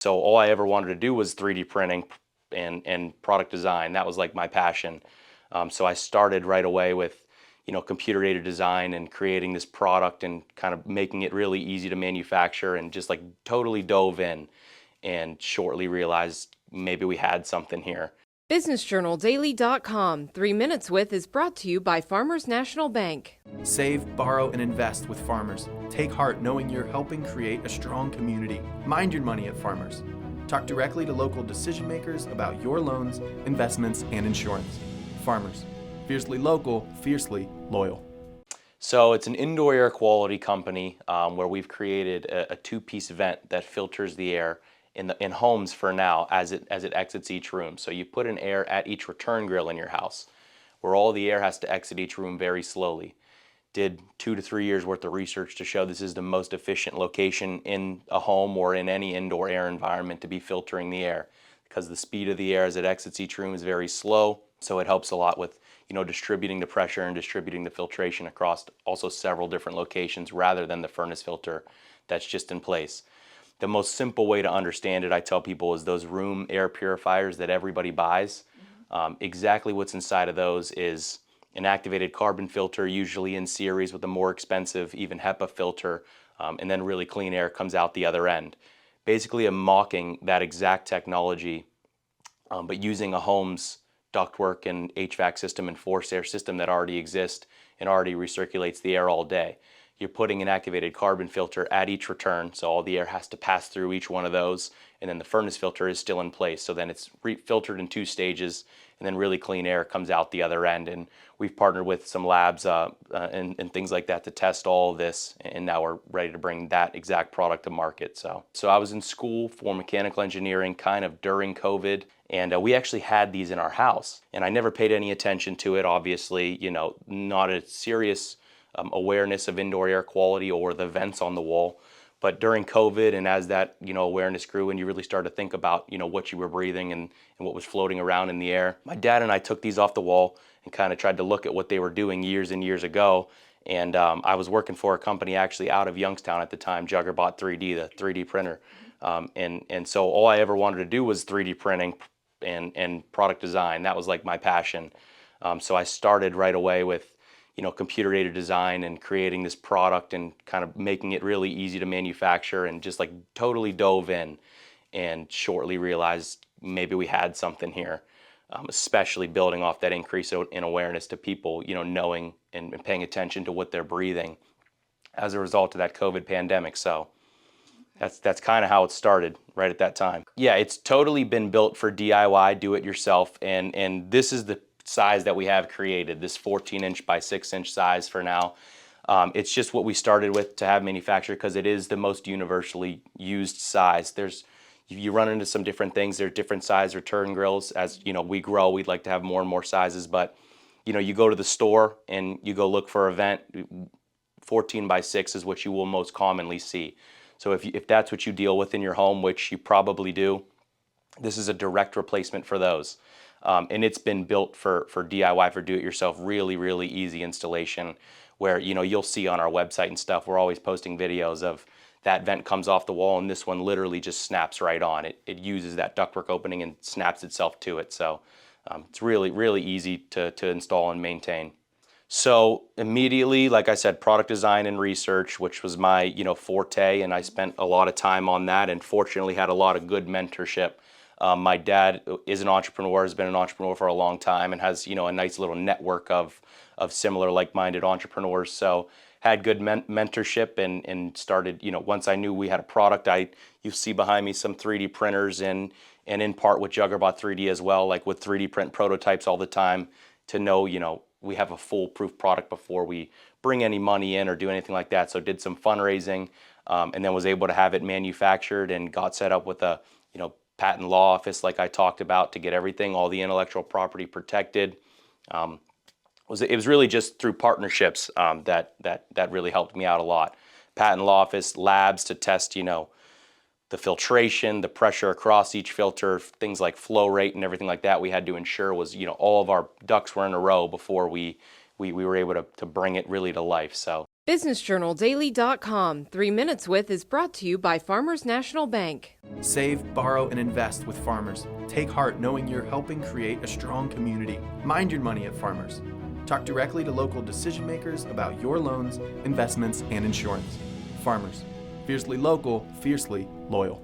So all I ever wanted to do was 3D printing and product design. That was like my passion. So I started right away with, computer aided design and creating this product and kind of making it really easy to manufacture, and just like totally dove in and shortly realized maybe we had something here. BusinessJournalDaily.com 3 Minutes With is brought to you by Farmers National Bank. Save, borrow, and invest with Farmers. Take heart knowing you're helping create a strong community. Mind your money at Farmers. Talk directly to local decision makers about your loans, investments, and insurance. Farmers. Fiercely local, fiercely loyal. So it's an indoor air quality company where we've created a two-piece vent that filters the air in homes for now as it exits each room. So you put an air at each return grill in your house, where all the air has to exit each room very slowly. Did 2 to 3 years worth of research to show this is the most efficient location in a home or in any indoor air environment to be filtering the air, because the speed of the air as it exits each room is very slow. So it helps a lot with distributing the pressure and distributing the filtration across also several different locations rather than the furnace filter that's just in place. The most simple way to understand it, I tell people, is those room air purifiers that everybody buys. Exactly what's inside of those is an activated carbon filter, usually in series with a more expensive, even HEPA filter, and then really clean air comes out the other end. Basically, I'm mocking that exact technology, but using a home's ductwork and HVAC system and forced air system that already exists and already recirculates the air all day. You're putting an activated carbon filter at each return, so all the air has to pass through each one of those, and then the furnace filter is still in place. So then it's filtered in 2 stages, and then really clean air comes out the other end. And we've partnered with some labs and things like that to test all of this, and now we're ready to bring that exact product to market. So I was in school for mechanical engineering kind of during COVID, and we actually had these in our house, and I never paid any attention to it, obviously, not a serious awareness of indoor air quality or the vents on the wall. But during COVID, and as that awareness grew and you really started to think about what you were breathing and what was floating around in the air, my dad and I took these off the wall and kind of tried to look at what they were doing years and years ago. And I was working for a company actually out of Youngstown at the time, Juggerbot 3D, the 3D printer. And so all I ever wanted to do was 3D printing and product design. That was like my passion. So I started right away with computer aided design and creating this product and kind of making it really easy to manufacture, and just like totally dove in and shortly realized maybe we had something here, especially building off that increase in awareness to people, knowing and paying attention to what they're breathing as a result of that COVID pandemic. So that's kind of how it started right at that time. Yeah, it's totally been built for DIY, do it yourself, and this is the size that we have created, this 14-inch by 6-inch size for now. It's just what we started with to have manufactured because it is the most universally used size. You run into some different things. There are different size return grills. As we grow, we'd like to have more and more sizes, but you go to the store and you go look for a vent, 14 by 6 is what you will most commonly see. So if that's what you deal with in your home, which you probably do, this is a direct replacement for those. And it's been built for DIY, for do-it-yourself, really, really easy installation, where you'll see on our website and stuff, we're always posting videos of that vent comes off the wall and this one literally just snaps right on. It uses that ductwork opening and snaps itself to it. So it's really, really easy to install and maintain. So immediately, like I said, product design and research, which was my forte, and I spent a lot of time on that, and fortunately had a lot of good mentorship. My dad is an entrepreneur, has been an entrepreneur for a long time, and has a nice little network of similar like-minded entrepreneurs. So had good mentorship and started, once I knew we had a product, you see behind me some 3D printers and in part with Juggerbot 3D as well, like with 3D print prototypes all the time to know, we have a foolproof product before we bring any money in or do anything like that. So did some fundraising and then was able to have it manufactured and got set up with a, patent law office like I talked about to get everything, all the intellectual property protected. It was really just through partnerships that really helped me out a lot. Patent law office, labs to test, the filtration, the pressure across each filter, things like flow rate and everything like that we had to ensure was, all of our ducts were in a row before we were able to bring it really to life. So BusinessJournalDaily.com. 3 Minutes With is brought to you by Farmers National Bank. Save, borrow, and invest with Farmers. Take heart knowing you're helping create a strong community. Mind your money at Farmers. Talk directly to local decision makers about your loans, investments, and insurance. Farmers. Fiercely local, fiercely loyal.